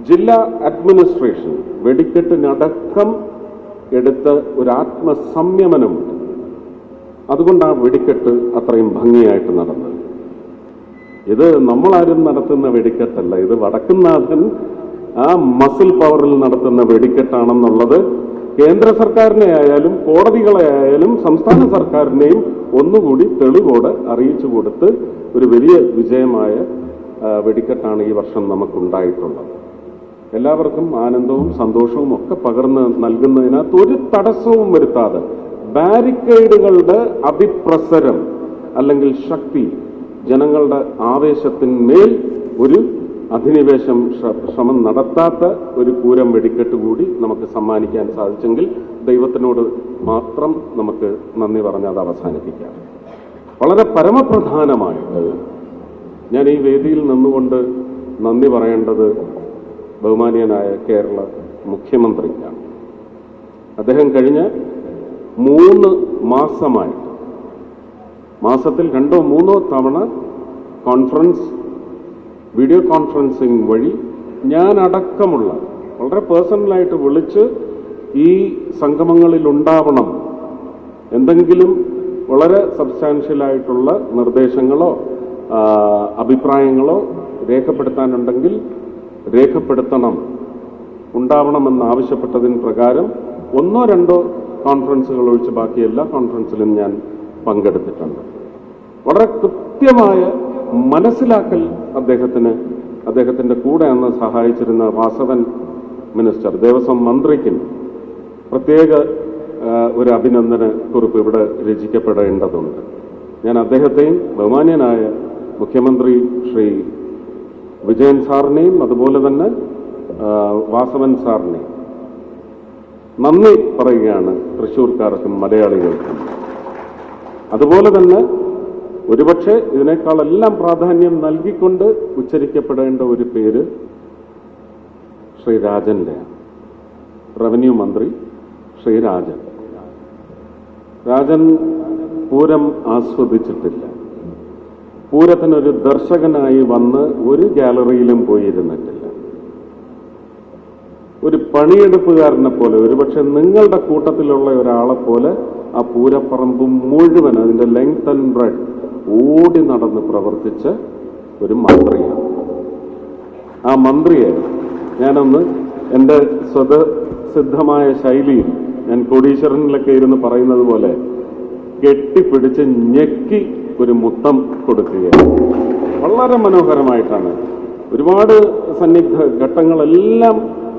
ജില്ലാ അഡ്മിനിസ്ട്രേഷൻ വെടിക്കെട്ടിനടക്കം എടുത്ത ഒരു ആത്മസംയമനമുണ്ട്. അതുകൊണ്ടാണ് വെടിക്കെട്ട് അത്രയും ഭംഗിയായിട്ട് നടന്നത്. ഇത് നമ്മളാരും നടത്തുന്ന വെടിക്കെട്ടല്ല, ഇത് വടക്കുംനാഥൻ ആ മസിൽ പവറിൽ നടത്തുന്ന വെടിക്കെട്ടാണെന്നുള്ളത് കേന്ദ്ര സർക്കാരിനെ ആയാലും കോടതികളെ ആയാലും സംസ്ഥാന സർക്കാരിനെയും ഒന്നുകൂടി തെളിവോടെ അറിയിച്ചു കൊടുത്ത് ഒരു വലിയ വിജയമായ വെടിക്കെട്ടാണ് ഈ വർഷം നമുക്കുണ്ടായിട്ടുള്ളത്. എല്ലാവർക്കും ആനന്ദവും സന്തോഷവും ഒക്കെ പകർന്ന് നൽകുന്നതിനകത്ത് ഒരു തടസ്സവും വരുത്താതെ ബാരിക്കേഡുകളുടെ അതിപ്രസരം അല്ലെങ്കിൽ ശക്തി, ജനങ്ങളുടെ ആവേശത്തിന്മേൽ ഒരു അധിനിവേശം ശ്രമം നടത്താത്ത ഒരു പൂരം വെടിക്കെട്ട് കൂടി നമുക്ക് സമ്മാനിക്കാൻ സാധിച്ചെങ്കിൽ ദൈവത്തിനോട് മാത്രം നമുക്ക് നന്ദി പറഞ്ഞ് അത് അവസാനിപ്പിക്കാം. വളരെ പരമപ്രധാനമായിട്ട് ഞാൻ ഈ വേദിയിൽ നിന്നുകൊണ്ട് നന്ദി പറയേണ്ടത് ബഹുമാനീയനായ കേരള മുഖ്യമന്ത്രിക്കാണ്. അദ്ദേഹം കഴിഞ്ഞ 3 മാസമായിട്ട് മാസത്തിൽ 2-3 തവണ വീഡിയോ കോൺഫറൻസിങ് വഴി ഞാൻ അടക്കമുള്ള വളരെ പേഴ്സണലായിട്ട് വിളിച്ച് ഈ സംഗമങ്ങളിൽ ഉണ്ടാവണം, എന്തെങ്കിലും വളരെ സബ്സ്റ്റാൻഷ്യലായിട്ടുള്ള നിർദ്ദേശങ്ങളോ അഭിപ്രായങ്ങളോ രേഖപ്പെടുത്താനുണ്ടെങ്കിൽ രേഖപ്പെടുത്തണം, ഉണ്ടാവണമെന്ന് ആവശ്യപ്പെട്ടതിന് പ്രകാരം 1-2 കോൺഫറൻസുകൾ ഒഴിച്ച് ബാക്കി എല്ലാ കോൺഫറൻസിലും ഞാൻ പങ്കെടുത്തിട്ടുണ്ട്. വളരെ കൃത്യമായ മനസ്സിലാക്കൽ അദ്ദേഹത്തിന്റെ കൂടെ അന്ന് സഹായിച്ചിരുന്ന വാസവൻ മിനിസ്റ്റർ, ദേവസ്വം മന്ത്രിക്കും പ്രത്യേക ഒരു അഭിനന്ദന കുറിപ്പ് ഇവിടെ രചിക്കപ്പെടേണ്ടതുണ്ട്. ഞാൻ അദ്ദേഹത്തെയും ബഹുമാന്യനായ മുഖ്യമന്ത്രി ശ്രീ വിജയൻ സാറിനെയും അതുപോലെ തന്നെ വാസവൻ സാറിനെയും നന്ദി പറയുകയാണ് തൃശ്ശൂർക്കാർക്കും മലയാളികൾക്കും. അതുപോലെ തന്നെ ഒരുപക്ഷെ ഇതിനേക്കാളെല്ലാം പ്രാധാന്യം നൽകിക്കൊണ്ട് ഉച്ചരിക്കപ്പെടേണ്ട ഒരു പേര് ശ്രീ രാജന്റെയാണ്. റവന്യൂ മന്ത്രി ശ്രീ രാജൻ പൂരം ആസ്വദിച്ചിട്ടില്ല. പൂരത്തിനൊരു ദർശകനായി വന്ന് ഒരു ഗാലറിയിലും പോയിരുന്നിട്ടില്ല. ഒരു പണിയെടുപ്പുകാരനെ പോലെ, ഒരുപക്ഷെ നിങ്ങളുടെ കൂട്ടത്തിലുള്ള ഒരാളെ പോലെ ആ പൂരപ്പറമ്പ് മുഴുവൻ അതിന്റെ ലെങ്ത് ആൻഡ് ബ്രെഡ് ഓടി നടന്ന് പ്രവർത്തിച്ച ഒരു മന്ത്രിയാണ്. ആ മന്ത്രിയെ ഞാനൊന്ന് എൻ്റെ സ്വതസിദ്ധമായ ശൈലിയിൽ, ഞാൻ കോടീശ്വരനിലൊക്കെ ഇരുന്ന് പറയുന്നത് പോലെ കെട്ടിപ്പിടിച്ച് ഞെക്കി ഒരു മുത്തം കൊടുക്കുകയാണ്. വളരെ മനോഹരമായിട്ടാണ്. ഒരുപാട് സന്നിഗ്ധ ഘട്ടങ്ങളെല്ലാം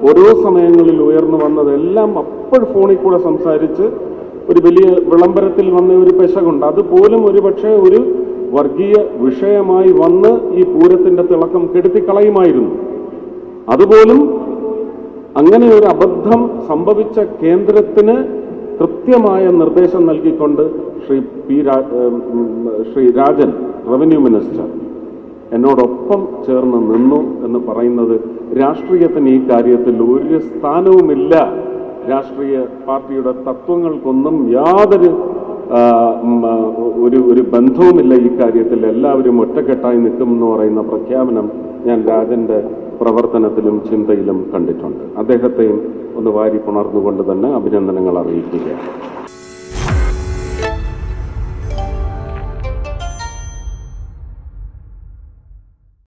ഓരോ സമയങ്ങളിൽ ഉയർന്നു വന്നതെല്ലാം അപ്പോൾ ഫോണിൽ കൂടെ സംസാരിച്ച് ഒരു വലിയ വിളംബരത്തിൽ വന്ന ഒരു പെശകുണ്ട്. അതുപോലും ഒരുപക്ഷെ ഒരു വർഗീയ വിഷയമായി വന്ന് ഈ പൂരത്തിന്റെ തിളക്കം കെടുത്തിക്കളയുമായിരുന്നു. അതുപോലും അങ്ങനെ ഒരു അബദ്ധം സംഭവിച്ച കേന്ദ്രത്തിന് കൃത്യമായ നിർദ്ദേശം നൽകിക്കൊണ്ട് ശ്രീ രാജൻ, റവന്യൂ മിനിസ്റ്റർ, എന്നോടൊപ്പം ചേർന്ന് നിന്നു എന്ന് പറയുന്നത് രാഷ്ട്രീയത്തിന് ഈ കാര്യത്തിൽ ഒരു സ്ഥാനവുമില്ല. രാഷ്ട്രീയ പാർട്ടിയുടെ തത്വങ്ങൾക്കൊന്നും യാതൊരു ഒരു ബന്ധവുമില്ല ഈ കാര്യത്തിൽ. എല്ലാവരും ഒറ്റക്കെട്ടായി നിൽക്കുമെന്ന് പറയുന്ന പ്രഖ്യാപനം ഞാൻ രാജന്റെ പ്രവർത്തനത്തിലും ചിന്തയിലും കണ്ടിട്ടുണ്ട്. അദ്ദേഹത്തെയും ഒന്ന് വാരി പുണർന്നുകൊണ്ട് തന്നെ അഭിനന്ദനങ്ങൾ അറിയിക്കുകയാണ്.